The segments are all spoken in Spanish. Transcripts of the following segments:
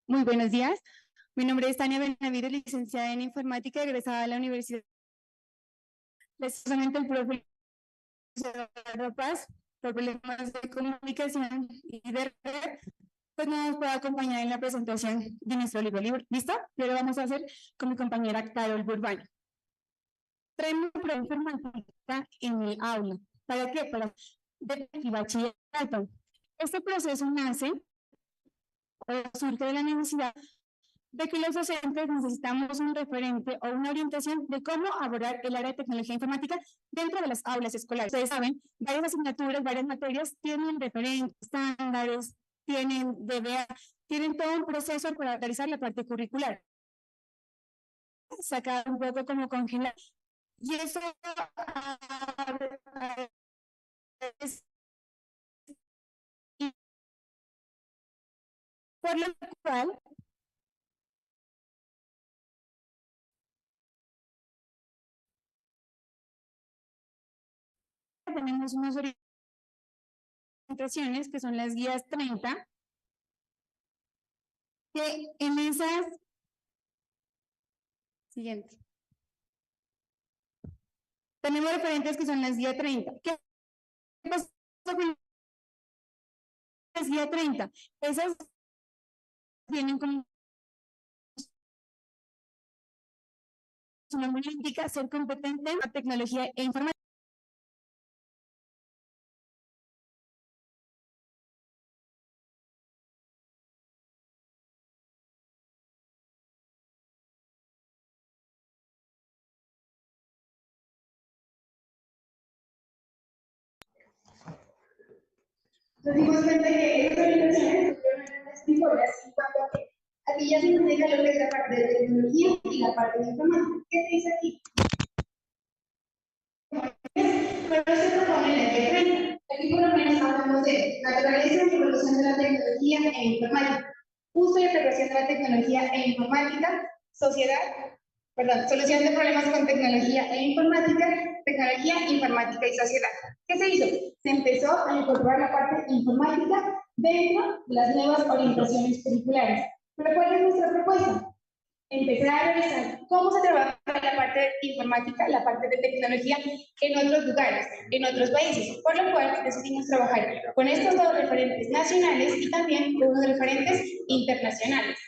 Muy buenos días. Mi nombre es Tania Benavides, licenciada en Informática, egresada de la Universidad. Precisamente el profe Eduardo Paz, por problemas de comunicación y de red, pues no nos puede acompañar en la presentación de nuestro libro. ¿Listo? Yo lo vamos a hacer con mi compañera Carol Burbano. Traemos un programa informática en el aula. ¿Para qué? Para el bachillerato. Este proceso nace o surge de la necesidad de que los docentes necesitamos un referente o una orientación de cómo abordar el área de tecnología informática dentro de las aulas escolares. Ustedes saben, varias asignaturas, varias materias tienen referentes, estándares, tienen DBA, tienen todo un proceso para realizar la parte curricular. Sacar un poco como congelar. Y eso por lo cual tenemos unas orientaciones que son las guías 30, que en esas, siguiente, tenemos referentes que son las guías 30. ¿Qué pasa con las guías 30? Esas vienen como su nombre indica, ser competente en tecnología e informática. Nos dimos cuenta que estas orientaciones fueron unas mejoras en cuanto a que aquí ya se indica lo que es la parte de tecnología y la parte de informática. ¿Qué se dice aquí? Pero se propone la guía 30. Aquí por lo menos hablamos de naturaleza y evolución de la tecnología e informática, uso y aplicación de la tecnología e informática, solución de problemas con tecnología e informática, tecnología, informática y sociedad. ¿Qué se hizo? Se empezó a incorporar la parte informática dentro de las nuevas orientaciones curriculares. ¿Pero cuál es nuestra propuesta? Empezar a revisar cómo se trabaja la parte de informática, la parte de tecnología en otros lugares, en otros países, por lo cual decidimos trabajar con estos dos referentes nacionales y también con unos referentes internacionales.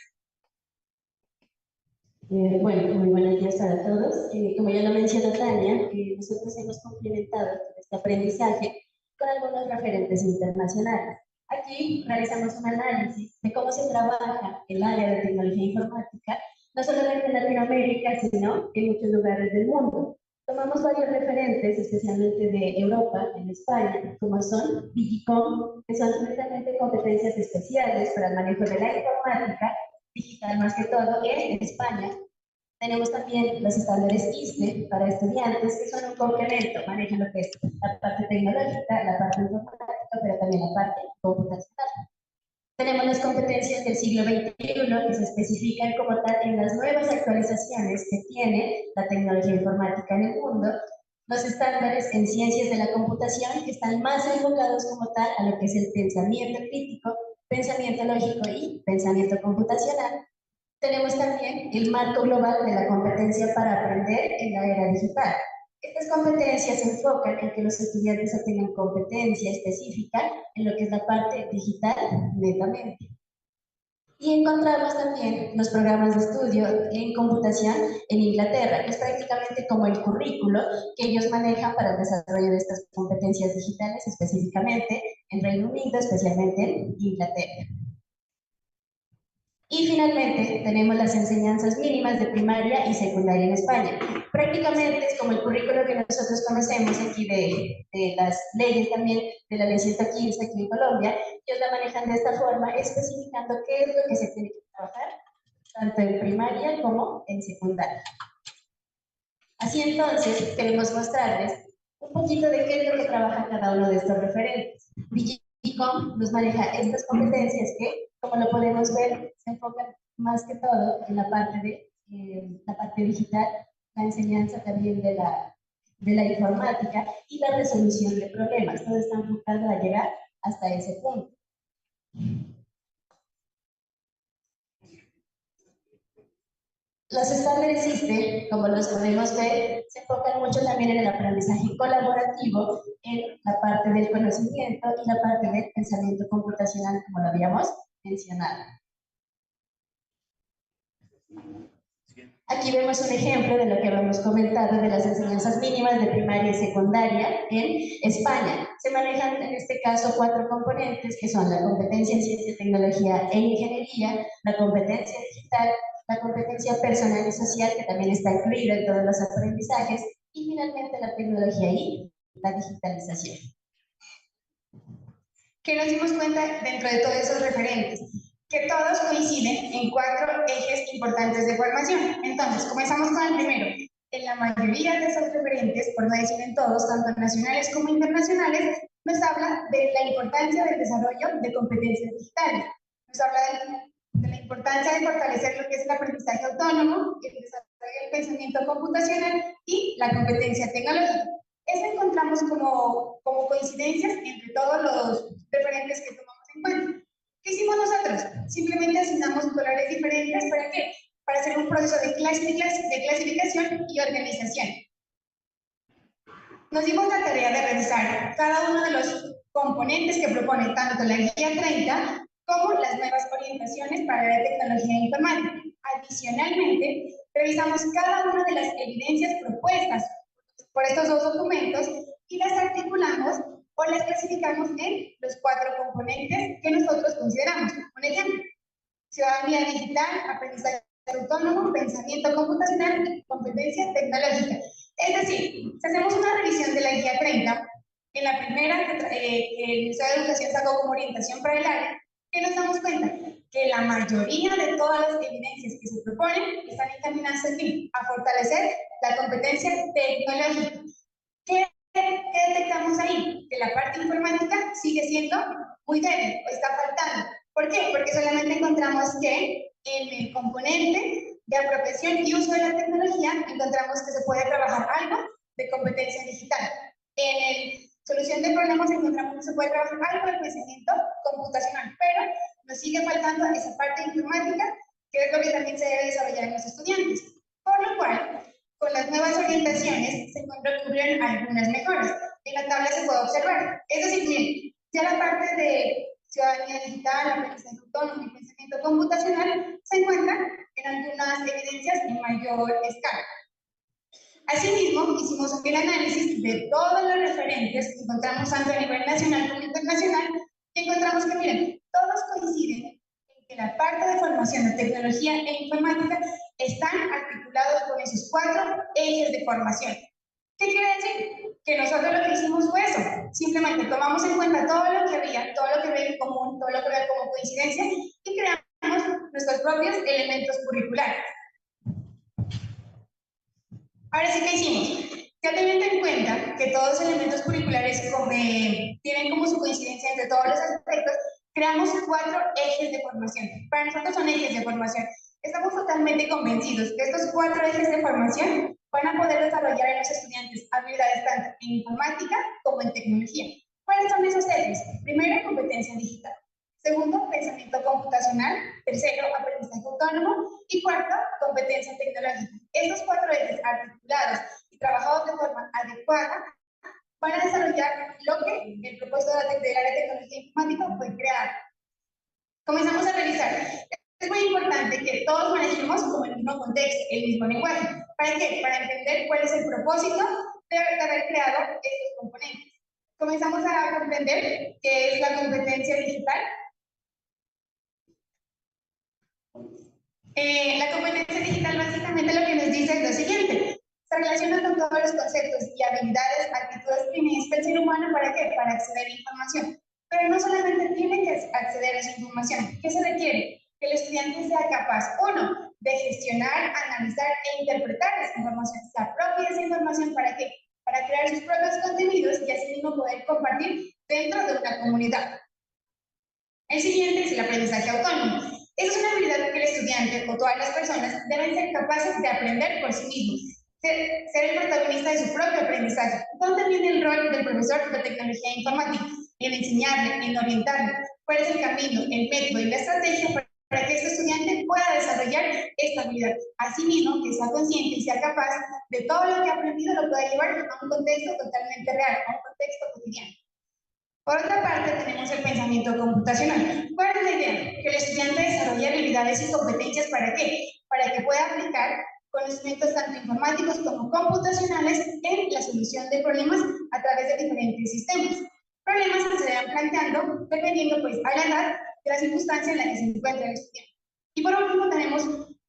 Bueno, muy buenos días para todos. Como ya lo mencionó Tania, nosotros hemos complementado este aprendizaje con algunos referentes internacionales. Aquí realizamos un análisis de cómo se trabaja el área de tecnología informática, no solamente en Latinoamérica, sino en muchos lugares del mundo. Tomamos varios referentes, especialmente de Europa, en España, como son Digicom, que son precisamente competencias especiales para el manejo de la informática digital más que todo en España. Tenemos también los estándares ISTE para estudiantes, que son un complemento, manejan lo que es la parte tecnológica, la parte informática, pero también la parte computacional. Tenemos las competencias del siglo XXI que se especifican como tal en las nuevas actualizaciones que tiene la tecnología informática en el mundo, los estándares en ciencias de la computación que están más enfocados como tal a lo que es el pensamiento crítico, pensamiento lógico y pensamiento computacional. Tenemos también el marco global de la competencia para aprender en la era digital. Estas competencias se enfocan en que los estudiantes obtengan competencia específica en lo que es la parte digital netamente. Y encontramos también los programas de estudio en computación en Inglaterra, que es prácticamente como el currículo que ellos manejan para el desarrollo de estas competencias digitales, específicamente en Reino Unido, especialmente en Inglaterra. Y finalmente tenemos las enseñanzas mínimas de primaria y secundaria en España. Prácticamente es como el currículo que nosotros conocemos aquí de las leyes también, de la ley 115 aquí en Colombia. Ellos la manejan de esta forma, especificando qué es lo que se tiene que trabajar, tanto en primaria como en secundaria. Así entonces, queremos mostrarles un poquito de qué es lo que trabaja cada uno de estos referentes. Digicom nos maneja estas competencias que, como lo podemos ver, se enfocan más que todo en la parte digital, la enseñanza también de la informática y la resolución de problemas. Todo está enfocado a llegar hasta ese punto. Los estándares SISTE, como los podemos ver, se enfocan mucho también en el aprendizaje colaborativo, en la parte del conocimiento y la parte del pensamiento computacional, como lo habíamos mencionado. Aquí vemos un ejemplo de lo que habíamos comentado de las enseñanzas mínimas de primaria y secundaria en España. Se manejan en este caso 4 componentes que son la competencia en ciencia, tecnología e ingeniería, la competencia digital, la competencia personal y social, que también está incluida en todos los aprendizajes, y finalmente la tecnología y la digitalización. ¿Qué nos dimos cuenta dentro de todos esos referentes? Que todos coinciden en 4 ejes importantes de formación. Entonces, comenzamos con el primero. En la mayoría de esos referentes, por no decir en todos, tanto nacionales como internacionales, nos habla de la importancia del desarrollo de competencias digitales. Nos habla de la importancia de fortalecer lo que es el aprendizaje autónomo, el desarrollo del pensamiento computacional y la competencia tecnológica. Eso encontramos como coincidencias entre todos los referentes que tomamos en cuenta. ¿Qué hicimos nosotros? Simplemente asignamos colores diferentes. ¿Para qué? Para hacer un proceso de clasificación y organización. Nos dimos la tarea de revisar cada uno de los componentes que propone tanto la guía 30 como las nuevas orientaciones para la tecnología informática. Adicionalmente, revisamos cada una de las evidencias propuestas por estos 2 documentos y las articulamos o las clasificamos en los 4 componentes que nosotros consideramos. Un ejemplo, ciudadanía digital, aprendizaje autónomo, pensamiento computacional y competencia tecnológica. Es decir, si hacemos una revisión de la guía 30, en la primera que el Ministerio de Educación sacó como orientación para el área, ¿qué nos damos cuenta? Que la mayoría de todas las evidencias que se proponen están encaminadas a fortalecer la competencia tecnológica. ¿Qué detectamos ahí? Que la parte informática sigue siendo muy débil o está faltando. ¿Por qué? Porque solamente encontramos que en el componente de apropiación y uso de la tecnología encontramos que se puede trabajar algo de competencia digital. En el solución de problemas encontramos que se puede trabajar algo de pensamiento computacional, pero nos sigue faltando esa parte informática, que es lo que también se debe desarrollar en los estudiantes. Por lo cual, con las nuevas orientaciones se ocurrieron algunas mejoras. En la tabla se puede observar. Es decir, ya la parte de ciudadanía digital, aprendizaje autónomo y pensamiento computacional se encuentran en algunas evidencias en mayor escala. Asimismo, hicimos el análisis de todos los referentes que encontramos tanto a nivel nacional como internacional y encontramos que, miren, todos coinciden en que la parte de formación de tecnología e informática están articulados con esos 4 ejes de formación. ¿Qué quiere decir? Que nosotros lo que hicimos fue eso. Simplemente tomamos en cuenta todo lo que había en común, todo lo que había como coincidencia y creamos nuestros propios elementos curriculares. Ahora sí, ¿qué hicimos? Ya teniendo en cuenta que todos los elementos curriculares tienen como su coincidencia entre todos los aspectos, creamos 4 ejes de formación. Para nosotros son ejes de formación. Estamos totalmente convencidos que estos 4 ejes de formación van a poder desarrollar en los estudiantes habilidades tanto en informática como en tecnología. ¿Cuáles son esos ejes? Primero, competencia digital. Segundo, pensamiento computacional. Tercero, aprendizaje autónomo. Y cuarto, competencia tecnológica. Estos 4 ejes articulados y trabajados de forma adecuada van a desarrollar lo que el propósito del área de tecnología informática fue crear. Comenzamos a revisar. Es muy importante que todos manejemos como el mismo contexto, el mismo lenguaje. ¿Para qué? Para entender cuál es el propósito de haber creado estos componentes. Comenzamos a comprender qué es la competencia digital. La competencia digital básicamente lo que nos dice es lo siguiente. Se relaciona con todos los conceptos y habilidades, actitudes que necesita el ser humano. ¿Para qué? Para acceder a información. Pero no solamente tiene que acceder a esa información. ¿Qué se requiere? Que el estudiante sea capaz, 1, de gestionar, analizar e interpretar esa información. Se apropie de esa información. ¿Para qué? Para crear sus propios contenidos y así mismo poder compartir dentro de una comunidad. El siguiente es el aprendizaje autónomo. Esa es una habilidad que el estudiante o todas las personas deben ser capaces de aprender por sí mismos, ser el protagonista de su propio aprendizaje. ¿Dónde viene el rol del profesor de tecnología e informática? En enseñarle, en orientarle. ¿Cuál es el camino, el método y la estrategia para para que este estudiante pueda desarrollar esta habilidad. Asimismo, que sea consciente y sea capaz de todo lo que ha aprendido lo pueda llevar a un contexto totalmente real, a un contexto cotidiano. Por otra parte, tenemos el pensamiento computacional. ¿Cuál es la idea? Que el estudiante desarrolle habilidades y competencias ¿para qué? Para que pueda aplicar conocimientos tanto informáticos como computacionales en la solución de problemas a través de diferentes sistemas. Problemas que se vayan planteando dependiendo pues a la edad de la circunstancia en la que se encuentra el estudiante. Y por último tenemos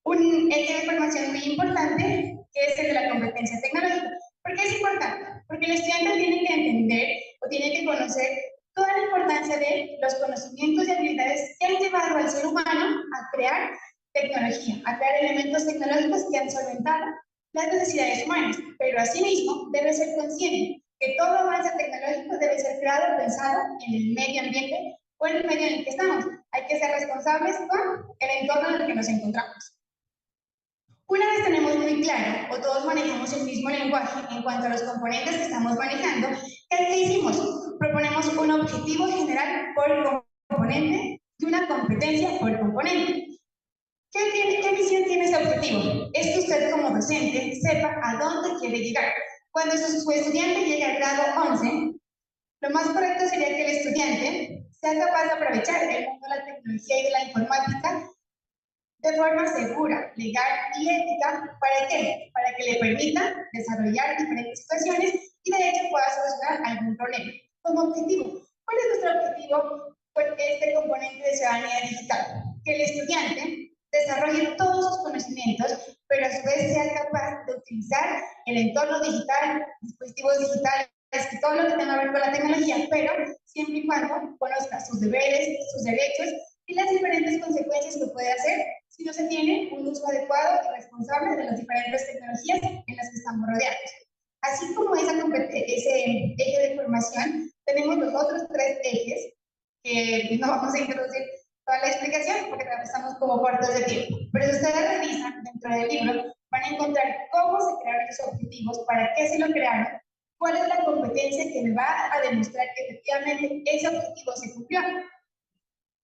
un eje de formación muy importante que es el de la competencia tecnológica. ¿Por qué es importante? Porque el estudiante tiene que entender o tiene que conocer toda la importancia de los conocimientos y habilidades que han llevado al ser humano a crear tecnología, a crear elementos tecnológicos que han solventado las necesidades humanas, pero asimismo debe ser consciente que todo avance tecnológico debe ser creado pensado en el medio ambiente o en el medio en el que estamos. Hay que ser responsables con el entorno en el que nos encontramos. Una vez tenemos muy claro, o todos manejamos el mismo lenguaje en cuanto a los componentes que estamos manejando, ¿qué hicimos? Proponemos un objetivo general por componente y una competencia por componente. ¿Qué visión tiene ese objetivo? Es que usted como docente sepa a dónde quiere llegar. Cuando su estudiante llegue al grado 11, lo más correcto sería que el estudiante sea capaz de aprovechar el mundo de la tecnología y de la informática de forma segura, legal y ética. ¿Para qué? Para que le permita desarrollar diferentes situaciones y de hecho pueda solucionar algún problema. Como objetivo, ¿cuál es nuestro objetivo con este componente de ciudadanía digital? Que el estudiante desarrolle todos sus conocimientos, pero a su vez sea capaz de utilizar el entorno digital, dispositivos digitales, y todo lo que tenga que ver con la tecnología, pero siempre y cuando conozca sus deberes, sus derechos y las diferentes consecuencias que puede hacer si no se tiene un uso adecuado y responsable de las diferentes tecnologías en las que estamos rodeados. Así como ese eje de formación, tenemos los otros tres ejes que no vamos a introducir toda la explicación porque estamos como cortos de tiempo. Pero si ustedes revisan dentro del libro, van a encontrar cómo se crearon esos objetivos, para qué se lo crearon, cuál es la competencia que me va a demostrar que efectivamente ese objetivo se cumplió.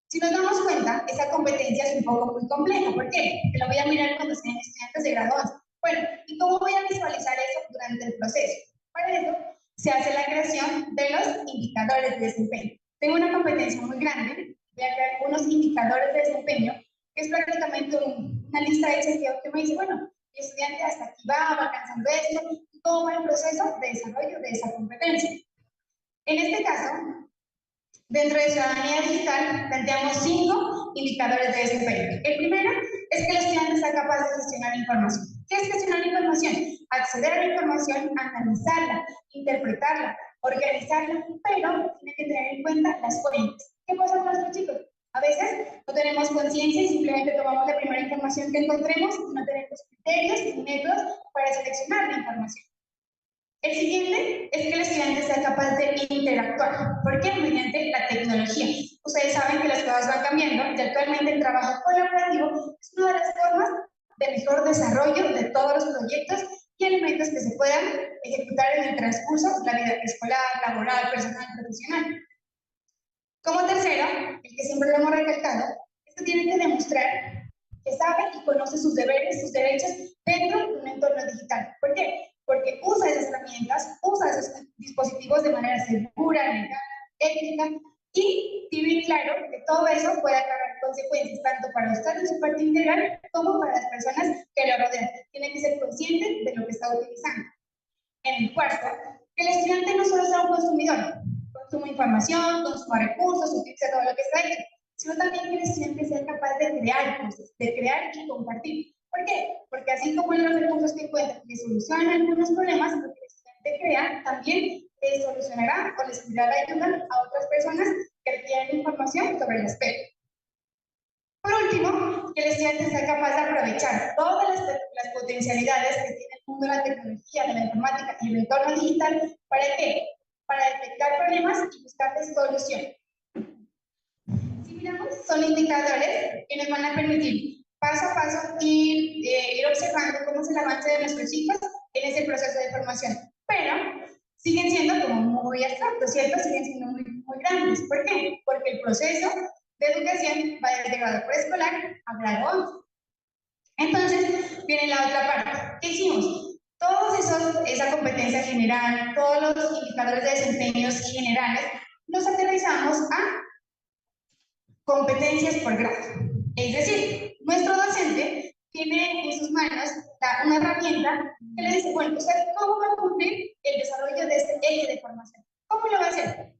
Si nos damos cuenta, esa competencia es un poco muy compleja. ¿Por qué? Porque lo voy a mirar cuando sean estudiantes de grado 11. Bueno, ¿y cómo voy a visualizar eso durante el proceso? Para eso se hace la creación de los indicadores de desempeño. Tengo una competencia muy grande, voy a crear unos indicadores de desempeño, que es prácticamente una lista de chequeo que me dice, bueno, mi estudiante hasta aquí va alcanzando esto, y cómo va el proceso de desarrollo de esa competencia. En este caso, dentro de ciudadanía digital, planteamos 5 indicadores de desempeño. El primero es que el estudiante sea capaz de gestionar información. ¿Qué es gestionar información? Acceder a la información, analizarla, interpretarla, organizarla, pero tiene que tener en cuenta las fuentes. ¿Qué pasa con nuestros chicos? A veces no tenemos conciencia y simplemente tomamos la primera información que encontremos y no tenemos criterios y métodos para seleccionar la información. El siguiente es que el estudiante sea capaz de interactuar. ¿Por qué? Mediante la tecnología. Ustedes saben que las cosas van cambiando y actualmente el trabajo colaborativo es una de las formas de mejor desarrollo de todos los proyectos y elementos que se puedan ejecutar en el transcurso de la vida escolar, laboral, personal, profesional. Como tercero, el que siempre lo hemos recalcado, esto tiene que demostrar que sabe y conoce sus deberes, sus derechos dentro de un entorno digital. ¿Por qué? Porque usa esas herramientas, usa esos dispositivos de manera segura, legal, ética, y tiene claro que todo eso puede acarrear consecuencias tanto para usted en su parte integral como para las personas que lo rodean. Tiene que ser consciente de lo que está utilizando. En el cuarto, que el estudiante no solo sea un consumidor, consuma información, consuma recursos, utilice todo lo que está hecho, sino también que el estudiante sea capaz de crear cosas, de crear y compartir. ¿Por qué? Porque así como en los recursos que encuentra que solucionan algunos problemas, lo que el estudiante crea también solucionará o les dará ayuda a otras personas que requieren información sobre el aspecto. Por último, que el estudiante sea capaz de aprovechar todas las potencialidades que tiene el mundo de la tecnología, de la informática y el entorno digital. ¿Para qué? Para detectar problemas y buscarles soluciones. Si miramos, son indicadores que nos van a permitir paso a paso ir observando cómo es el avance de nuestros chicos en ese proceso de formación. Pero siguen siendo como muy abstractos, ¿cierto? Siguen siendo muy grandes. ¿Por qué? Porque el proceso de educación va desde grado preescolar a grado 11. Entonces, viene la otra parte. ¿Qué hicimos? Esa competencia general, todos los indicadores de desempeños generales, los aterrizamos a competencias por grado. Es decir, nuestro docente tiene en sus manos una herramienta que le dice, bueno, ¿usted cómo va a cumplir el desarrollo de este eje de formación? ¿Cómo lo va a hacer?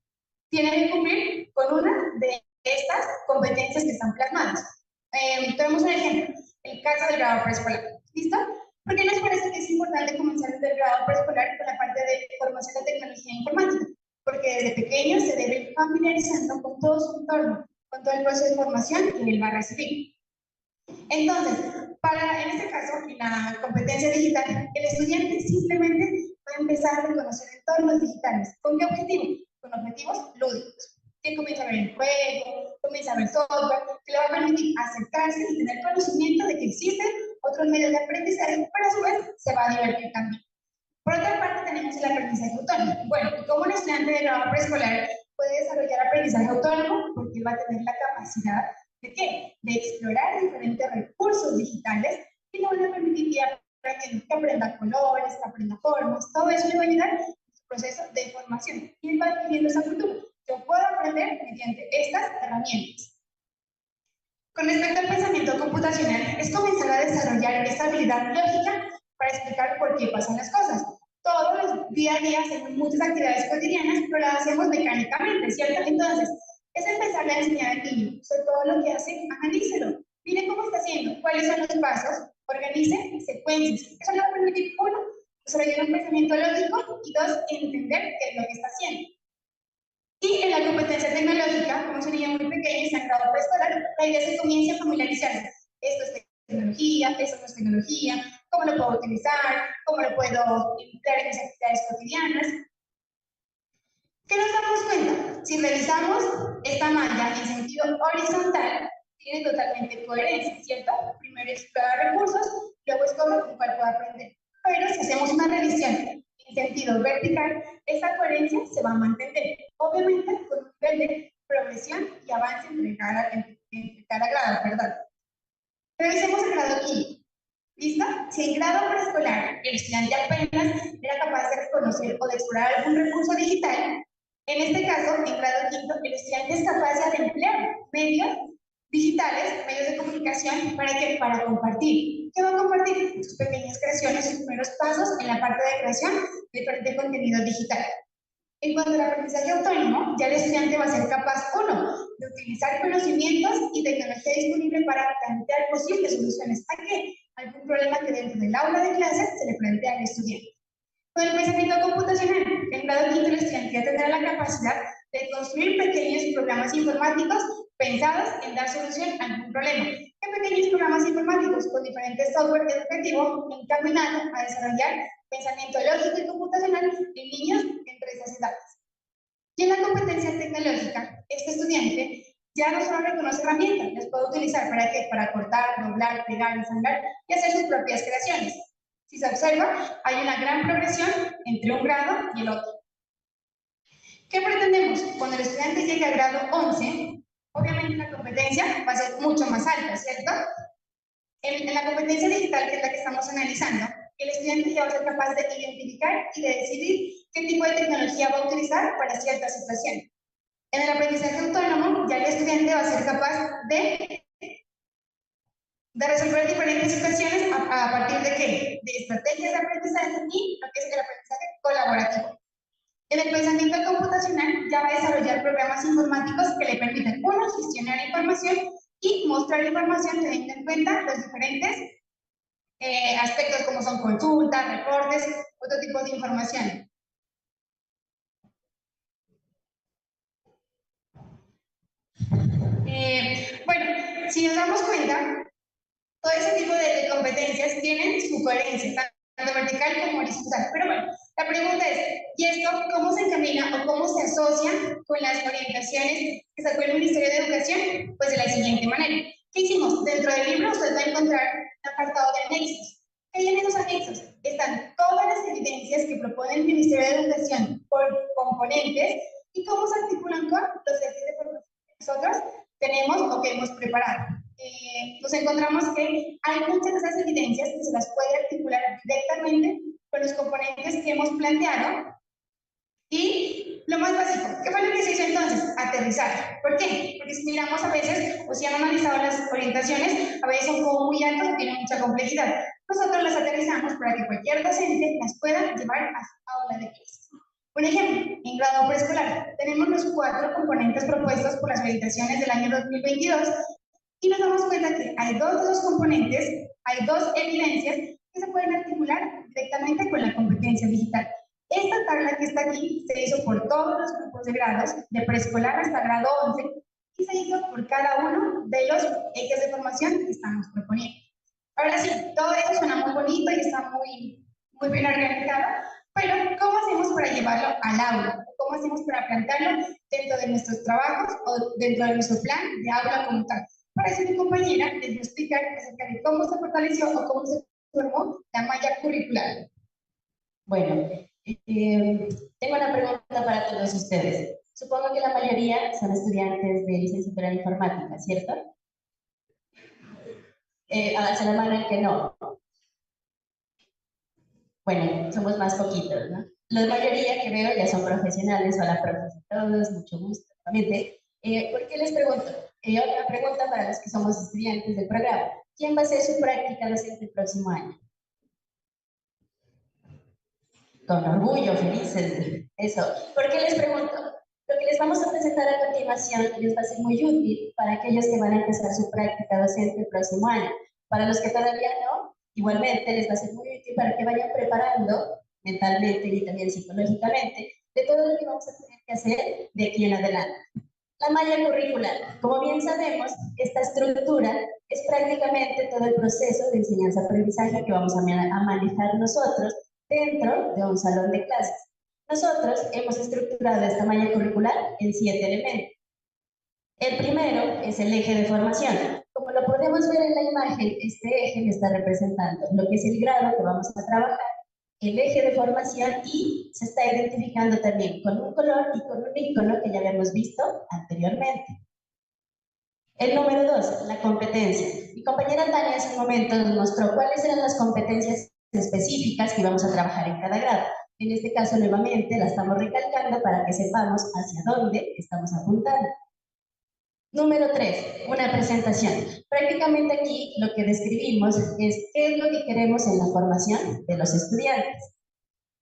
Tiene que cumplir con una de estas competencias que están plasmadas. Tenemos un ejemplo, el caso del grado preescolar. ¿Listo? ¿Por qué nos parece que es importante comenzar desde el grado preescolar con la parte de formación de tecnología informática? Porque desde pequeños se debe ir familiarizando con todo su entorno, con todo el proceso de formación que él va a recibir. Entonces, en este caso, en la competencia digital, el estudiante simplemente va a empezar a reconocer entornos digitales. ¿Con qué objetivo? Con objetivos lúdicos. Que comienza a ver el juego, comienza a ver software, que le va a permitir acercarse y tener conocimiento de que existen otros medios de aprendizaje, pero a su vez se va a divertir también. Por otra parte, tenemos el aprendizaje autónomo. Bueno, ¿cómo un estudiante de grado preescolar puede desarrollar aprendizaje autónomo? Porque él va a tener la capacidad ¿de qué? De explorar diferentes recursos digitales que le van a permitir que aprenda colores, que aprenda formas, todo eso le va a ayudar en su proceso de formación. Y él va adquiriendo esa cultura. Yo puedo aprender mediante estas herramientas. Con respecto al pensamiento computacional, es comenzar a desarrollar esta habilidad lógica para explicar por qué pasan las cosas. Todos los días a día hacemos muchas actividades cotidianas, pero las hacemos mecánicamente, ¿cierto? Entonces, es empezar a enseñar al niño sobre todo lo que hace, analícelo. Mire cómo está haciendo, cuáles son los pasos, organice secuencias. Eso le va a permitir, uno, desarrollar un pensamiento lógico y dos, entender qué es lo que está haciendo. Y en la competencia tecnológica, como sería muy pequeño y se han grado preescolar, la idea se comienza a familiarizar. Esto es tecnología, esto no es tecnología, cómo lo puedo utilizar, cómo lo puedo emplear en mis actividades cotidianas. ¿Qué nos damos cuenta? Si revisamos esta malla en sentido horizontal, tiene totalmente coherencia, ¿cierto? Primero explora recursos, luego escoge con cuál puedo aprender. Pero si hacemos una revisión en sentido vertical, esa coherencia se va a mantener, obviamente con un nivel de progresión y avance entre cada grado, ¿verdad? Revisemos el grado quinto. ¿Listo? Si en grado preescolar el estudiante apenas era capaz de reconocer o de explorar algún recurso digital, en este caso, en grado quinto, el estudiante es capaz de emplear medios digitales, medios de comunicación, ¿para qué? Para compartir. ¿Qué va a compartir? Sus pequeñas creaciones, sus primeros pasos en la parte de creación de contenido digital. En cuanto al aprendizaje autónomo, ya el estudiante va a ser capaz, uno, de utilizar conocimientos y tecnología disponible para plantear posibles soluciones a qué? Algún problema que dentro del aula de clases se le plantea al estudiante. Con el pensamiento computacional, en grado quinto el estudiante ya tendrá la capacidad de construir pequeños programas informáticos pensados en dar solución a algún problema. ¿Qué pequeños programas informáticos con diferentes software educativos encaminados a desarrollar pensamiento lógico y computacional en niños entre esas edades? Y en la competencia tecnológica, este estudiante ya no solo reconoce herramientas, las puede utilizar ¿para qué? Para cortar, doblar, pegar, ensamblar y hacer sus propias creaciones. Si se observa, hay una gran progresión entre un grado y el otro. ¿Qué pretendemos? Cuando el estudiante llegue al grado 11, obviamente la competencia va a ser mucho más alta, ¿cierto? En la competencia digital, que es la que estamos analizando, el estudiante ya va a ser capaz de identificar y de decidir qué tipo de tecnología va a utilizar para cierta situación. En el aprendizaje autónomo, ya el estudiante va a ser capaz de resolver diferentes situaciones a partir de qué? De estrategias de aprendizaje y lo que es el aprendizaje colaborativo. En el pensamiento computacional ya va a desarrollar programas informáticos que le permiten, uno, gestionar información y mostrar información teniendo en cuenta los diferentes aspectos como son consultas, reportes, otro tipo de información. Bueno, si nos damos cuenta, todo ese tipo de competencias tienen su coherencia, tanto vertical como horizontal. Pero bueno, la pregunta es, ¿y esto cómo se encamina o cómo se asocia con las orientaciones que sacó el Ministerio de Educación? Pues de la siguiente manera. ¿Qué hicimos? Dentro del libro usted va a encontrar el apartado de anexos. ¿Qué hay en esos anexos? Están todas las evidencias que propone el Ministerio de Educación por componentes y cómo se articulan con los ejes de formación que nosotros tenemos o que hemos preparado. Nos encontramos que hay muchas de esas evidencias que se las puede articular directamente con los componentes que hemos planteado. Y lo más básico, ¿qué fue lo que se hizo entonces? Aterrizar. ¿Por qué? Porque si miramos a veces, o si han analizado las orientaciones, a veces son como muy altas o tienen mucha complejidad. Nosotros las aterrizamos para que cualquier docente las pueda llevar a aula de clases. Por ejemplo, en grado preescolar tenemos los 4 componentes propuestos por las orientaciones del año 2022 y nos damos cuenta que hay 2 de los componentes, hay 2 evidencias que se pueden articular directamente con la competencia digital. Esta tabla que está aquí se hizo por todos los grupos de grados, de preescolar hasta grado 11, y se hizo por cada uno de los ejes de formación que estamos proponiendo. Ahora sí, todo eso suena muy bonito y está muy bien organizado, pero ¿cómo hacemos para llevarlo al aula? ¿Cómo hacemos para plantearlo dentro de nuestros trabajos o dentro de nuestro plan de aula como tal? Para eso mi compañera les va a explicar acerca de cómo se fortaleció o cómo se formó la malla curricular. Bueno, tengo una pregunta para todos ustedes. Supongo que la mayoría son estudiantes de licenciatura en informática, ¿cierto? Háganse la mano el que no. Bueno, somos más poquitos, ¿no? La mayoría que veo ya son profesionales. Hola, profes a todos, mucho gusto. Nuevamente. ¿Por qué les pregunto? Otra pregunta para los que somos estudiantes del programa. ¿Quién va a hacer su práctica docente el próximo año? Con orgullo, felices. Eso. ¿Por qué les pregunto? Lo que les vamos a presentar a continuación les va a ser muy útil para aquellos que van a empezar su práctica docente el próximo año. Para los que todavía no, igualmente les va a ser muy útil para que vayan preparando mentalmente y también psicológicamente de todo lo que vamos a tener que hacer de aquí en adelante. La malla curricular. Como bien sabemos, esta estructura es prácticamente todo el proceso de enseñanza-aprendizaje que vamos a manejar nosotros dentro de un salón de clases. Nosotros hemos estructurado esta malla curricular en 7 elementos. El primero es el eje de formación. Como lo podemos ver en la imagen, este eje me está representando lo que es el grado que vamos a trabajar, el eje de formación, y se está identificando también con un color y con un icono que ya habíamos visto anteriormente. El número 2, la competencia. Mi compañera Tania hace un momento nos mostró cuáles eran las competencias específicas que vamos a trabajar en cada grado. En este caso, nuevamente, la estamos recalcando para que sepamos hacia dónde estamos apuntando. Número 3, una presentación. Prácticamente aquí lo que describimos es qué es lo que queremos en la formación de los estudiantes.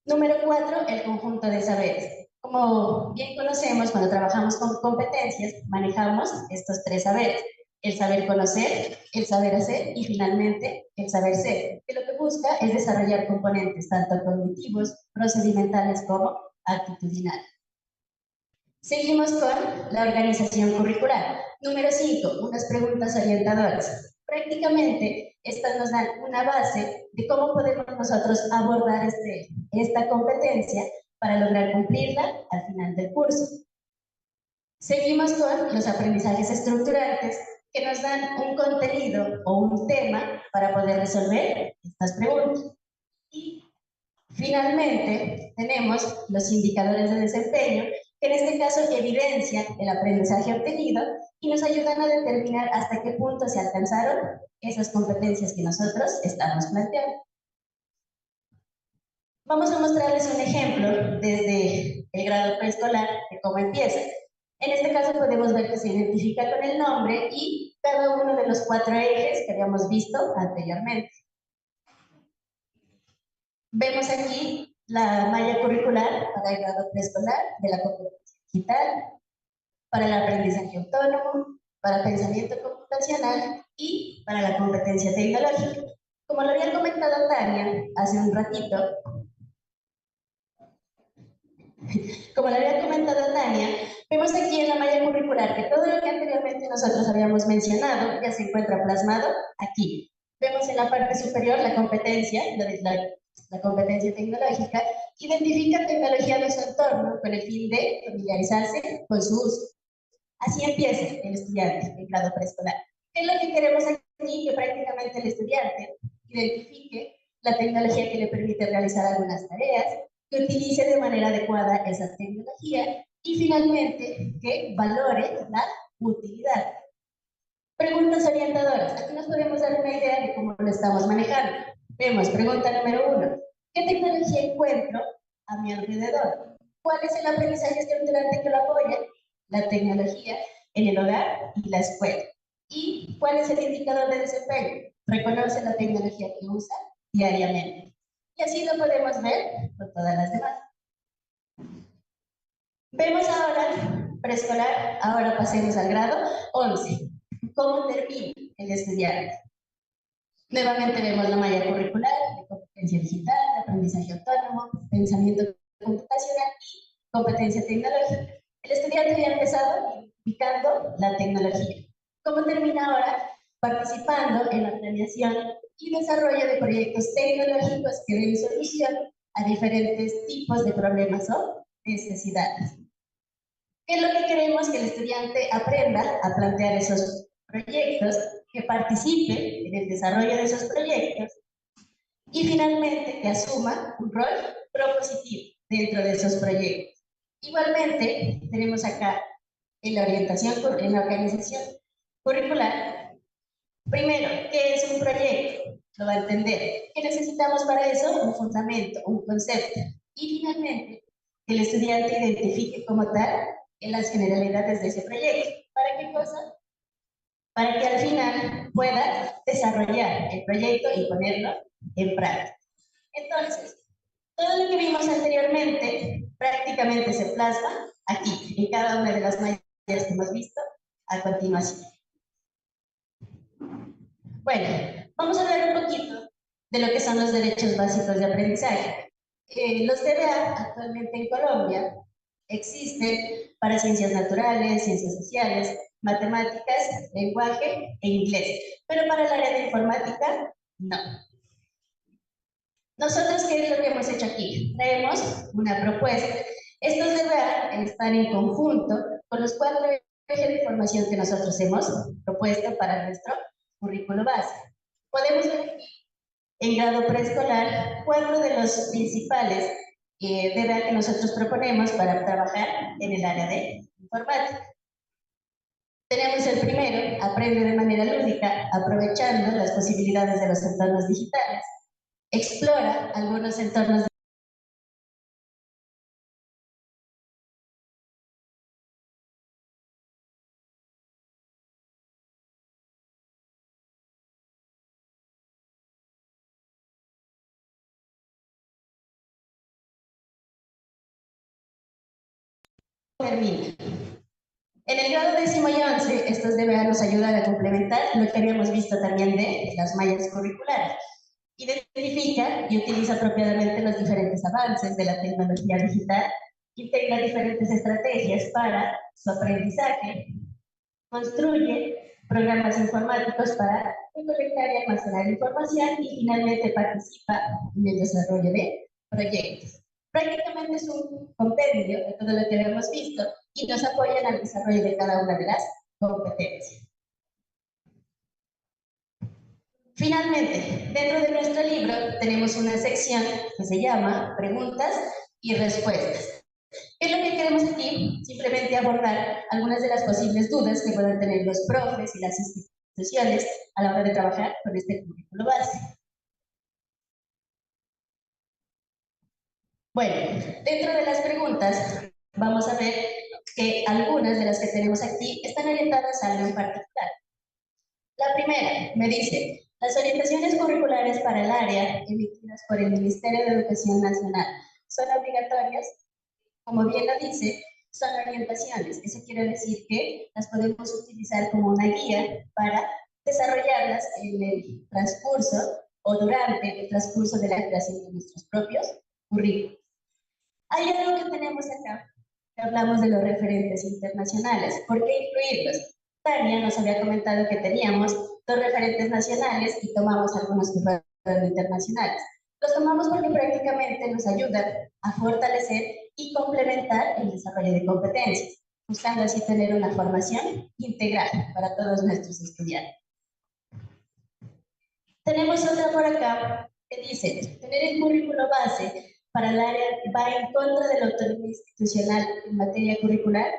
Número 4, el conjunto de saberes. Como bien conocemos, cuando trabajamos con competencias, manejamos estos 3 saberes. El saber conocer, el saber hacer y finalmente el saber ser, que lo que busca es desarrollar componentes tanto cognitivos, procedimentales como actitudinales. Seguimos con la organización curricular. Número 5, unas preguntas orientadoras. Prácticamente estas nos dan una base de cómo podemos nosotros abordar esta competencia para lograr cumplirla al final del curso. Seguimos con los aprendizajes estructurantes, que nos dan un contenido o un tema para poder resolver estas preguntas. Y finalmente tenemos los indicadores de desempeño, que en este caso evidencian el aprendizaje obtenido y nos ayudan a determinar hasta qué punto se alcanzaron esas competencias que nosotros estamos planteando. Vamos a mostrarles un ejemplo desde el grado preescolar de cómo empieza. En este caso podemos ver que se identifica con el nombre y cada uno de los 4 ejes que habíamos visto anteriormente. Vemos aquí la malla curricular para el grado preescolar de la competencia digital, para el aprendizaje autónomo, para el pensamiento computacional y para la competencia tecnológica. Como lo había comentado Tania hace un ratito, vemos aquí en la malla curricular que todo lo que anteriormente nosotros habíamos mencionado ya se encuentra plasmado aquí. Vemos en la parte superior la competencia, la competencia tecnológica, identifica tecnología de su entorno con el fin de familiarizarse con su uso. Así empieza el estudiante en grado preescolar. ¿Qué es lo que queremos aquí? Que prácticamente el estudiante identifique la tecnología que le permite realizar algunas tareas, que utilice de manera adecuada esa tecnología y finalmente que valore la utilidad. Preguntas orientadoras. Aquí nos podemos dar una idea de cómo lo estamos manejando. Vemos, pregunta número 1. ¿Qué tecnología encuentro a mi alrededor? ¿Cuál es el aprendizaje estructurante que lo apoya? La tecnología en el hogar y la escuela. ¿Y cuál es el indicador de desempeño? Reconoce la tecnología que usa diariamente. Y así lo podemos ver con todas las demás. Vemos ahora preescolar, ahora pasemos al grado 11. ¿Cómo termina el estudiante? Nuevamente vemos la malla curricular, de competencia digital, de aprendizaje autónomo, pensamiento computacional y competencia tecnológica. El estudiante ya ha empezado identificando la tecnología. ¿Cómo termina ahora? Participando en la planeación y desarrollo de proyectos tecnológicos que den solución a diferentes tipos de problemas o necesidades. ¿Qué es lo que queremos? Que el estudiante aprenda a plantear esos proyectos, que participe en el desarrollo de esos proyectos y finalmente que asuma un rol propositivo dentro de esos proyectos. Igualmente, tenemos acá en la orientación, en la organización curricular, primero, ¿qué es un proyecto? Lo va a entender. ¿Qué necesitamos para eso? Un fundamento, un concepto. Y finalmente, que el estudiante identifique como tal en las generalidades de ese proyecto. ¿Para qué cosa? Para que al final pueda desarrollar el proyecto y ponerlo en práctica. Entonces, todo lo que vimos anteriormente prácticamente se plasma aquí, en cada una de las mallas que hemos visto a continuación. Bueno, vamos a hablar un poquito de lo que son los derechos básicos de aprendizaje. Los DBA actualmente en Colombia existen para ciencias naturales, ciencias sociales, matemáticas, lenguaje e inglés, pero para el área de informática, no. Nosotros, ¿qué es lo que hemos hecho aquí? Traemos una propuesta. Estos DBA están en conjunto con los 4 ejes de formación que nosotros hemos propuesto para nuestro currículo base. Podemos ver aquí, en grado preescolar, 4 de los principales DBA que nosotros proponemos para trabajar en el área de informática. Tenemos el primero, aprende de manera lúdica, aprovechando las posibilidades de los entornos digitales. Explora algunos entornos termina. En el grado 10º y 11, estos DBA nos ayudan a complementar lo que habíamos visto también de las mallas curriculares. Identifica y utiliza apropiadamente los diferentes avances de la tecnología digital, integra diferentes estrategias para su aprendizaje, construye programas informáticos para recolectar y almacenar información y finalmente participa en el desarrollo de proyectos. Prácticamente es un compendio de todo lo que hemos visto y nos apoyan al desarrollo de cada una de las competencias. Finalmente, dentro de nuestro libro tenemos una sección que se llama Preguntas y Respuestas. ¿Qué es lo que queremos aquí? Simplemente abordar algunas de las posibles dudas que puedan tener los profes y las instituciones a la hora de trabajar con este currículo base. Bueno, dentro de las preguntas vamos a ver que algunas de las que tenemos aquí están orientadas a algo en particular. La primera me dice, las orientaciones curriculares para el área emitidas por el Ministerio de Educación Nacional son obligatorias. Como bien lo dice, son orientaciones. Eso quiere decir que las podemos utilizar como una guía para desarrollarlas en el transcurso o durante el transcurso de la creación de nuestros propios currículos. Hay algo que tenemos acá, que hablamos de los referentes internacionales. ¿Por qué incluirlos? Tania nos había comentado que teníamos 2 referentes nacionales y tomamos algunos que fueron internacionales. Los tomamos porque prácticamente nos ayudan a fortalecer y complementar el desarrollo de competencias, buscando así tener una formación integral para todos nuestros estudiantes. Tenemos otra por acá que dice, tener el currículo base para el área va en contra de la autonomía institucional en materia curricular.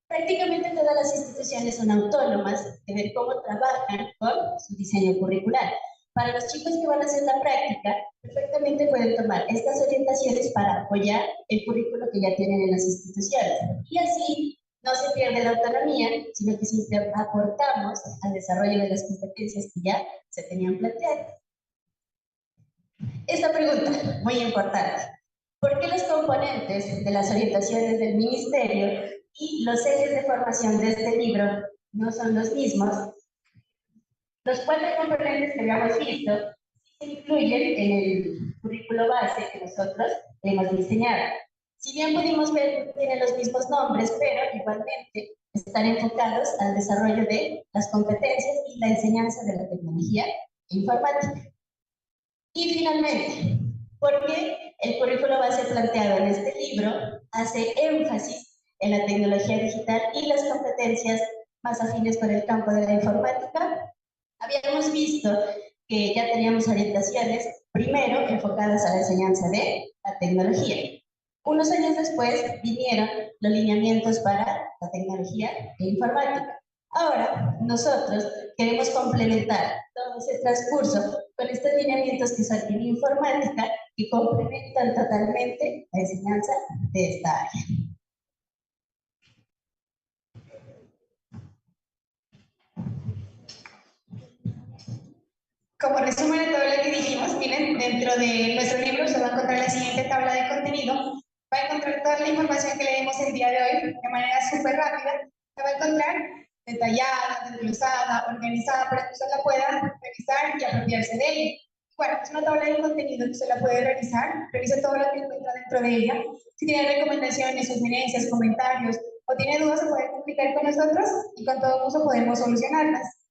Prácticamente todas las instituciones son autónomas de ver cómo trabajan con su diseño curricular. Para los chicos que van a hacer la práctica, perfectamente pueden tomar estas orientaciones para apoyar el currículo que ya tienen en las instituciones. Y así no se pierde la autonomía, sino que siempre aportamos al desarrollo de las competencias que ya se tenían planteadas. Esta pregunta, muy importante. ¿Por qué los componentes de las orientaciones del Ministerio y los ejes de formación de este libro no son los mismos? Los 4 componentes que habíamos visto se incluyen en el currículo base que nosotros hemos diseñado. Si bien pudimos ver que tienen los mismos nombres, pero igualmente están enfocados al desarrollo de las competencias y la enseñanza de la tecnología informática. Y finalmente, ¿por qué el currículo base planteado en este libro hace énfasis en la tecnología digital y las competencias más afines con el campo de la informática? Habíamos visto que ya teníamos orientaciones, primero enfocadas a la enseñanza de la tecnología. Unos años después vinieron los lineamientos para la tecnología e informática. Ahora, nosotros queremos complementar todo ese transcurso con estos lineamientos que son en informática y complementan totalmente la enseñanza de esta área. Como resumen de todo lo que dijimos, miren, dentro de nuestro libro se va a encontrar la siguiente tabla de contenido. Va a encontrar toda la información que leemos el día de hoy de manera súper rápida. La va a encontrar detallada, desglosada, organizada para que usted la pueda revisar y apropiarse de ella. Bueno, es una tabla de contenido que usted la puede revisar, revise todo lo que encuentra dentro de ella. Si tiene recomendaciones, sugerencias, comentarios o tiene dudas, se puede comunicar con nosotros y con todo gusto podemos solucionarlas.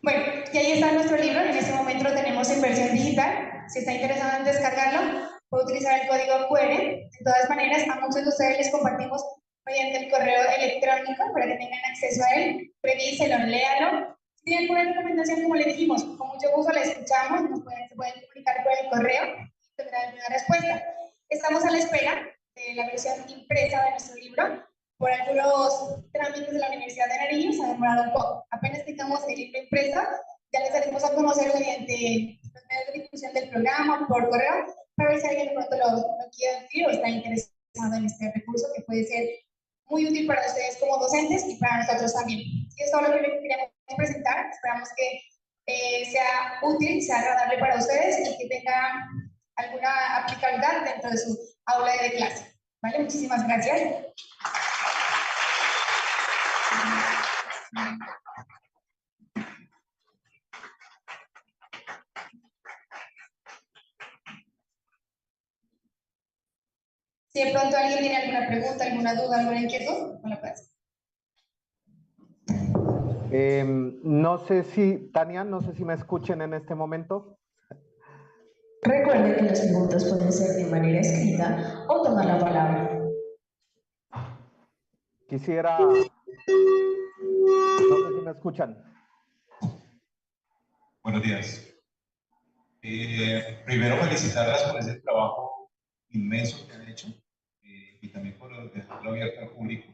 Bueno, y ahí está nuestro libro. En este momento lo tenemos en versión digital. Si está interesado en descargarlo, puede utilizar el código QR. De todas maneras, a muchos de ustedes les compartimos mediante el correo electrónico para que tengan acceso a él. Revíselo, léalo. Si tienen alguna recomendación, como le dijimos, con mucho gusto la escuchamos. Se pueden comunicar por el correo y tendrán una respuesta. Estamos a la espera de la versión impresa de nuestro libro. Por algunos trámites de la Universidad de Nariño se ha demorado un poco. Apenas tengamos el libro impreso, ya les daremos a conocer mediante los medios de difusión del programa, por correo, para ver si alguien de pronto lo quiere adquirir o está interesado en este recurso que puede ser muy útil para ustedes como docentes y para nosotros también. Y es todo lo que queríamos presentar. Esperamos que sea útil, sea agradable para ustedes y que tenga alguna aplicabilidad dentro de su aula de clase. ¿Vale? Muchísimas gracias. Si de pronto alguien tiene alguna pregunta, alguna duda, alguna inquietud, no la puedes. No sé si, Tania, no sé si me escuchen en este momento. Recuerde que las preguntas pueden ser de manera escrita o tomar la palabra. Quisiera, no sé si me escuchan. Buenos días. Primero felicitarlas por ese trabajo inmenso que han hecho y también por dejarlo abierto al público.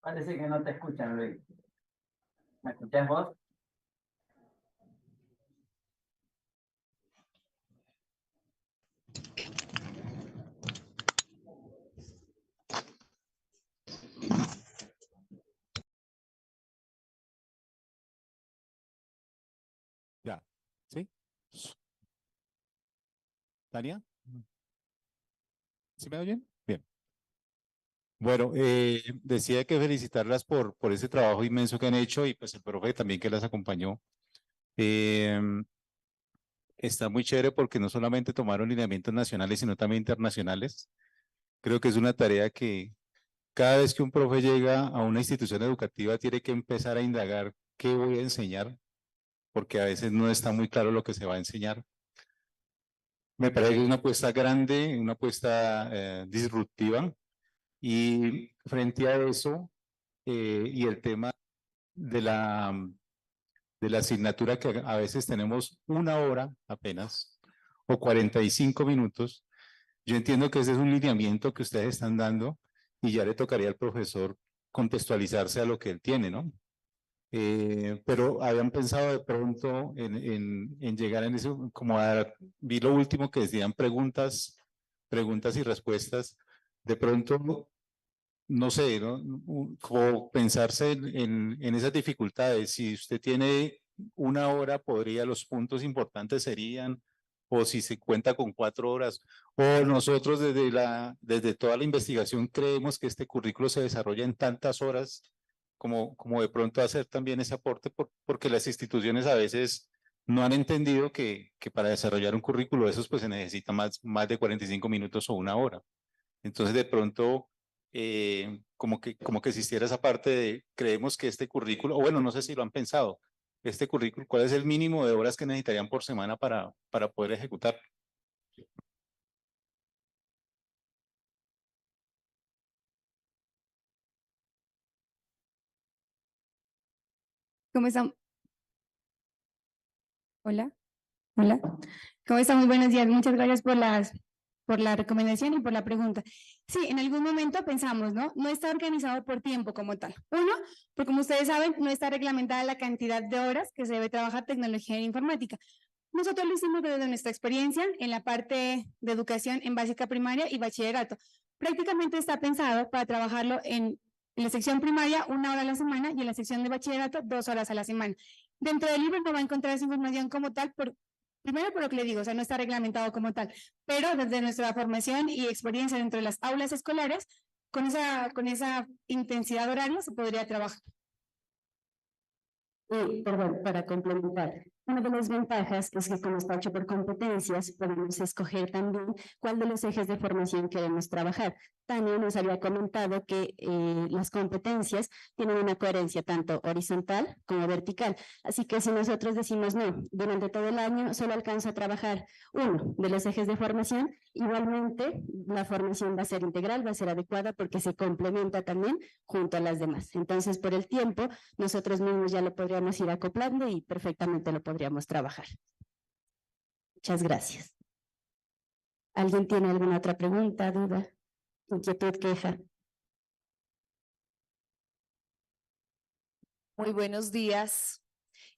Parece que no te escuchan, Luis. ¿Me escuchas vos? Ya, ¿sí? ¿Tania? ¿Sí me oyen? Bien. Bueno, decía que felicitarlas por ese trabajo inmenso que han hecho y pues el profe también que las acompañó. Está muy chévere porque no solamente tomaron lineamientos nacionales, sino también internacionales. Creo que es una tarea que cada vez que un profe llega a una institución educativa tiene que empezar a indagar qué voy a enseñar, porque a veces no está muy claro lo que se va a enseñar. Me parece que es una apuesta grande, una apuesta disruptiva y frente a eso y el tema de la asignatura que a veces tenemos 1 hora apenas o 45 minutos. Yo entiendo que ese es un lineamiento que ustedes están dando y ya le tocaría al profesor contextualizarse a lo que él tiene, ¿no? Pero habían pensado de pronto en llegar en eso, como vi lo último que decían preguntas y respuestas, de pronto, no sé, ¿no? Como pensarse en esas dificultades. Si usted tiene 1 hora, los puntos importantes serían, o si se cuenta con 4 horas, o nosotros desde toda la investigación creemos que este currículo se desarrolla en tantas horas, como de pronto hacer también ese aporte, porque las instituciones a veces no han entendido que para desarrollar un currículo de esos pues se necesita más de 45 minutos o 1 hora. Entonces de pronto como que existiera esa parte de creemos que este currículo, o bueno, no sé si lo han pensado, este currículo, ¿cuál es el mínimo de horas que necesitarían por semana para poder ejecutar? ¿Cómo están? Hola, hola. ¿Cómo están? Muy buenos días. Muchas gracias por la recomendación y por la pregunta. Sí, en algún momento pensamos, ¿no? No está organizado por tiempo como tal. Uno, porque como ustedes saben, no está reglamentada la cantidad de horas que se debe trabajar tecnología e informática. Nosotros lo hicimos desde nuestra experiencia en la parte de educación en básica primaria y bachillerato. Prácticamente está pensado para trabajarlo en la sección primaria 1 hora a la semana y en la sección de bachillerato 2 horas a la semana. Dentro del libro no va a encontrar esa información como tal, primero por lo que le digo, o sea, no está reglamentado como tal, pero desde nuestra formación y experiencia dentro de las aulas escolares, con esa intensidad horaria se podría trabajar. Perdón, para complementar. Una de las ventajas es que como está hecho por competencias, podemos escoger también cuál de los ejes de formación queremos trabajar. Tania nos había comentado que las competencias tienen una coherencia tanto horizontal como vertical. Así que si nosotros decimos no, durante todo el año solo alcanzo a trabajar uno de los ejes de formación, igualmente la formación va a ser integral, va a ser adecuada porque se complementa también junto a las demás. Entonces, por el tiempo, nosotros mismos ya lo podríamos ir acoplando y perfectamente lo podríamos trabajar. Muchas gracias. ¿Alguien tiene alguna otra pregunta, duda, inquietud, queja? Muy buenos días.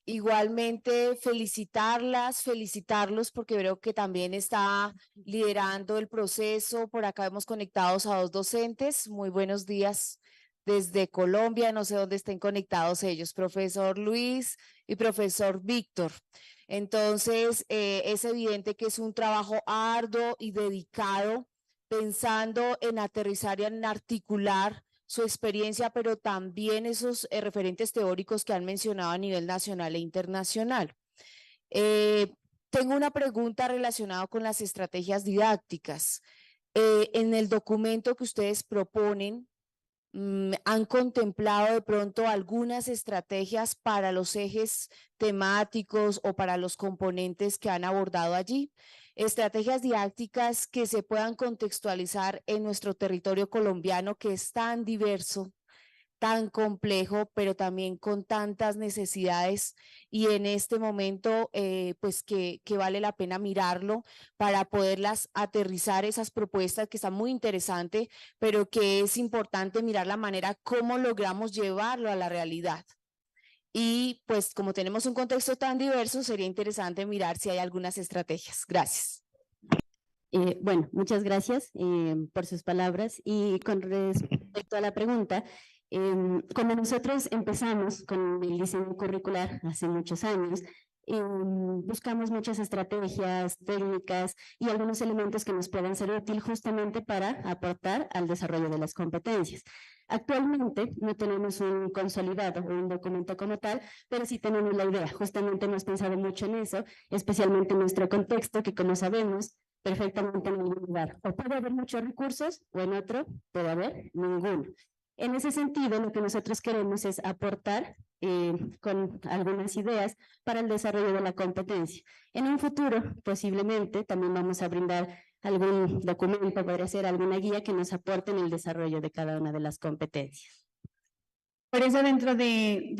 Igualmente felicitarlos porque creo que también está liderando el proceso. Por acá hemos conectados a 2 docentes. Muy buenos días desde Colombia. No sé dónde estén conectados ellos, profesor Luis y profesor Víctor. Entonces, es evidente que es un trabajo arduo y dedicado, pensando en aterrizar y en articular su experiencia, pero también esos referentes teóricos que han mencionado a nivel nacional e internacional. Tengo una pregunta relacionada con las estrategias didácticas. En el documento que ustedes proponen, ¿han contemplado de pronto algunas estrategias para los ejes temáticos o para los componentes que han abordado allí? Estrategias didácticas que se puedan contextualizar en nuestro territorio colombiano, que es tan diverso, tan complejo, pero también con tantas necesidades, y en este momento pues que vale la pena mirarlo para poderlas aterrizar, esas propuestas que están muy interesantes, pero que es importante mirar la manera como logramos llevarlo a la realidad. Y pues como tenemos un contexto tan diverso, sería interesante mirar si hay algunas estrategias. Gracias. Bueno, muchas gracias por sus palabras. Y con respecto a la pregunta, cuando nosotros empezamos con el diseño curricular hace muchos años, buscamos muchas estrategias, técnicas y algunos elementos que nos puedan ser útil justamente para aportar al desarrollo de las competencias. Actualmente no tenemos un consolidado o un documento como tal, pero sí tenemos la idea. Justamente hemos pensado mucho en eso, especialmente en nuestro contexto, que como sabemos, perfectamente en algún lugar o puede haber muchos recursos o en otro puede haber ninguno. En ese sentido, lo que nosotros queremos es aportar con algunas ideas para el desarrollo de la competencia. En un futuro, posiblemente, también vamos a brindar algún documento, podría ser alguna guía que nos aporte en el desarrollo de cada una de las competencias. Por eso dentro de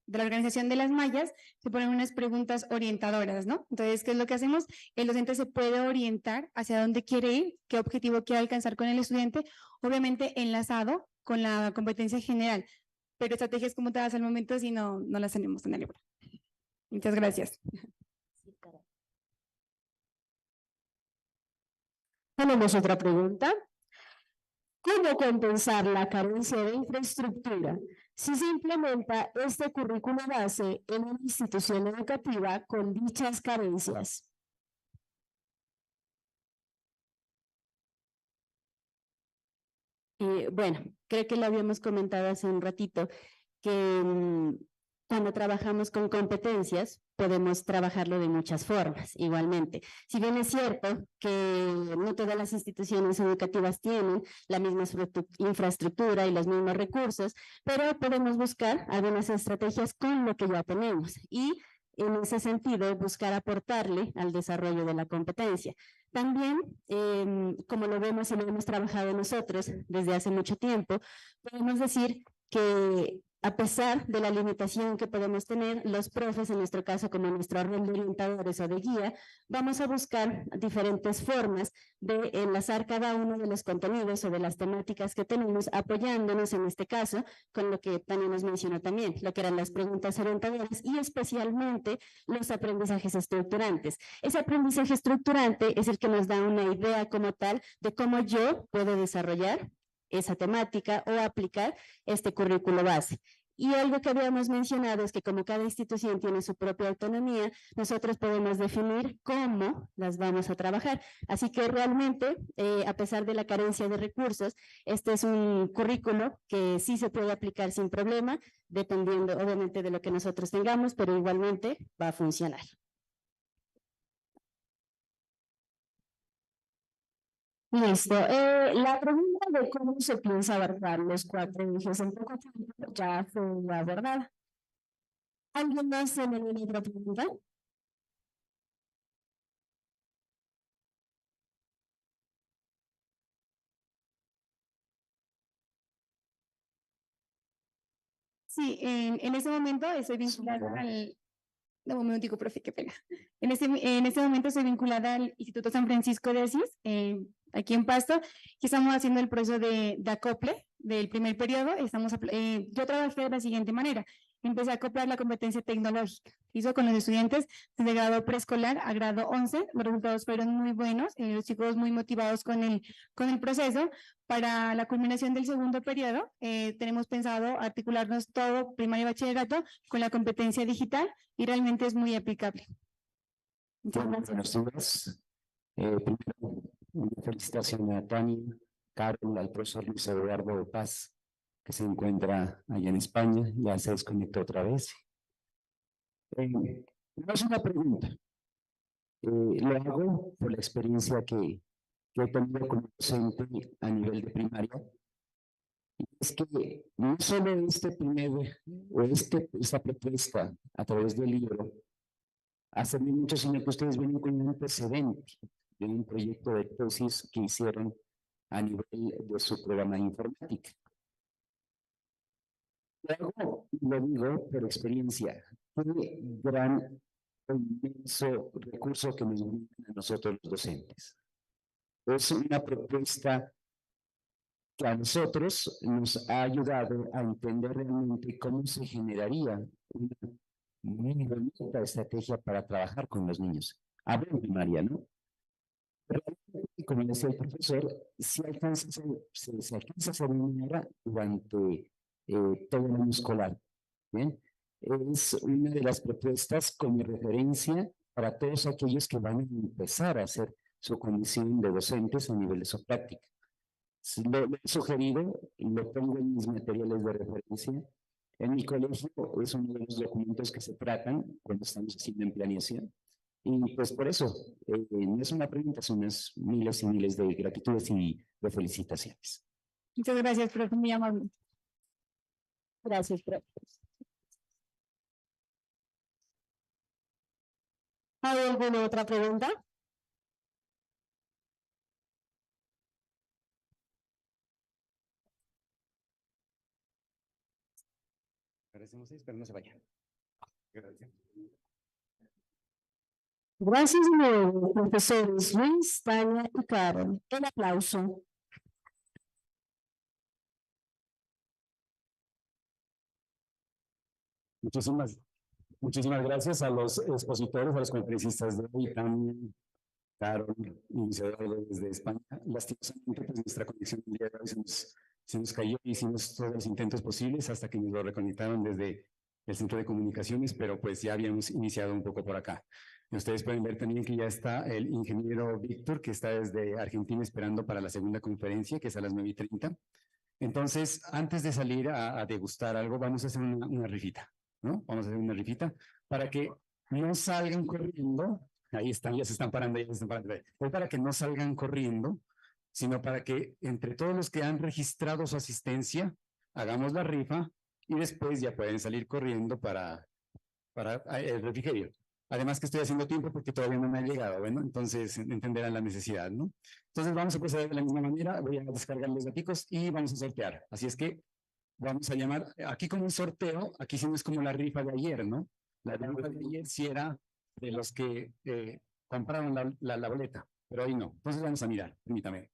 la organización de las mallas se ponen unas preguntas orientadoras, ¿no? Entonces, ¿qué es lo que hacemos? El docente se puede orientar hacia dónde quiere ir, qué objetivo quiere alcanzar con el estudiante, obviamente enlazado con la competencia general, pero estrategias como todas al momento si no las tenemos en el libro. Muchas gracias. Tenemos otra pregunta. ¿Cómo compensar la carencia de infraestructura si se implementa este currículo base en una institución educativa con dichas carencias? Bueno, creo que lo habíamos comentado hace un ratito, que cuando trabajamos con competencias podemos trabajarlo de muchas formas, igualmente. Si bien es cierto que no todas las instituciones educativas tienen la misma infraestructura y los mismos recursos, pero podemos buscar algunas estrategias con lo que ya tenemos y en ese sentido buscar aportarle al desarrollo de la competencia. También, como lo vemos y lo hemos trabajado nosotros desde hace mucho tiempo, podemos decir que a pesar de la limitación que podemos tener, los profes, en nuestro caso como nuestro rol de orientadores o de guía, vamos a buscar diferentes formas de enlazar cada uno de los contenidos o de las temáticas que tenemos, apoyándonos en este caso con lo que Tania nos mencionó también, lo que eran las preguntas orientadoras y especialmente los aprendizajes estructurantes. Ese aprendizaje estructurante es el que nos da una idea como tal de cómo yo puedo desarrollar esa temática o aplicar este currículo base. Y algo que habíamos mencionado es que como cada institución tiene su propia autonomía, nosotros podemos definir cómo las vamos a trabajar. Así que realmente, a pesar de la carencia de recursos, este es un currículo que sí se puede aplicar sin problema, dependiendo obviamente de lo que nosotros tengamos, pero igualmente va a funcionar. Listo. La pregunta de cómo se piensa abordar los 4 ejes en poco tiempo ya fue abordada. ¿Alguien más tiene alguna otra pregunta? Sí, en este momento estoy vinculada al... Dame un momentico, profe, qué pena. En este momento estoy vinculada al Instituto San Francisco de Asís, aquí en Pasto, que estamos haciendo el proceso de acople del primer periodo. Yo trabajé de la siguiente manera. Empecé a acoplar la competencia tecnológica. Hizo con los estudiantes desde grado preescolar a grado 11. Los resultados fueron muy buenos, los chicos muy motivados con el proceso. Para la culminación del segundo periodo, tenemos pensado articularnos todo primaria y bachillerato con la competencia digital y realmente es muy aplicable. Muchas gracias. Buenos días. Primero, una felicitación a Tania, Carol, al profesor Luis Eduardo de Paz, que se encuentra allá en España, ya se desconectó otra vez. No es una pregunta, lo hago por la experiencia que he tenido como docente a nivel de primaria. Es que no solo esta propuesta a través del libro hace mucho, sino que ustedes vienen con un antecedente de un proyecto de tesis que hicieron a nivel de su programa de informática. Luego, lo digo por experiencia, qué gran inmenso recurso que nos brindan a nosotros los docentes. Es una propuesta que a nosotros nos ha ayudado a entender realmente cómo se generaría una muy bonita estrategia para trabajar con los niños. Hablo en primaria, ¿no? Pero, como decía el profesor, se alcanza a hacer una manera durante todo el año escolar. ¿Bien? Es una de las propuestas como referencia para todos aquellos que van a empezar a hacer su condición de docentes a nivel de su práctica. Lo he sugerido y lo pongo en mis materiales de referencia. En mi colegio es uno de los documentos que se tratan cuando estamos haciendo en planeación. Y pues por eso, no es una pregunta, son unas miles y miles de gratitudes y de felicitaciones. Muchas gracias, profe, muy amable. Gracias, profe. ¿Hay alguna otra pregunta? agradecemos, pero no se vayan. Gracias. Gracias, profesores Luis, Tania y Carol. El aplauso. Muchísimas gracias a los expositores, a los conferencistas de hoy, también Carol y Luis Eduardo desde España. Lastimosamente, pues nuestra conexión el día de hoy se nos cayó. Hicimos todos los intentos posibles hasta que nos lo reconectaron desde el centro de comunicaciones, pero pues ya habíamos iniciado un poco por acá. Y ustedes pueden ver también que ya está el ingeniero Víctor, que está desde Argentina esperando para la segunda conferencia, que es a las 9:30. Entonces, antes de salir a degustar algo, vamos a hacer una rifita, ¿no? Vamos a hacer una rifita para que no salgan corriendo. Ahí están, ya se están parando, ya se están parando. Es para que no salgan corriendo, sino para que entre todos los que han registrado su asistencia, hagamos la rifa y después ya pueden salir corriendo para el refrigerio. Además que estoy haciendo tiempo porque todavía no me ha llegado, bueno, entonces entenderán la necesidad, ¿no? Entonces vamos a proceder de la misma manera, voy a descargar los datos y vamos a sortear. Así es que vamos a llamar, aquí como un sorteo, aquí sí no es como la rifa de ayer, ¿no? La rifa de ayer sí era de los que compraron la boleta, pero hoy no. Entonces vamos a mirar, permítame.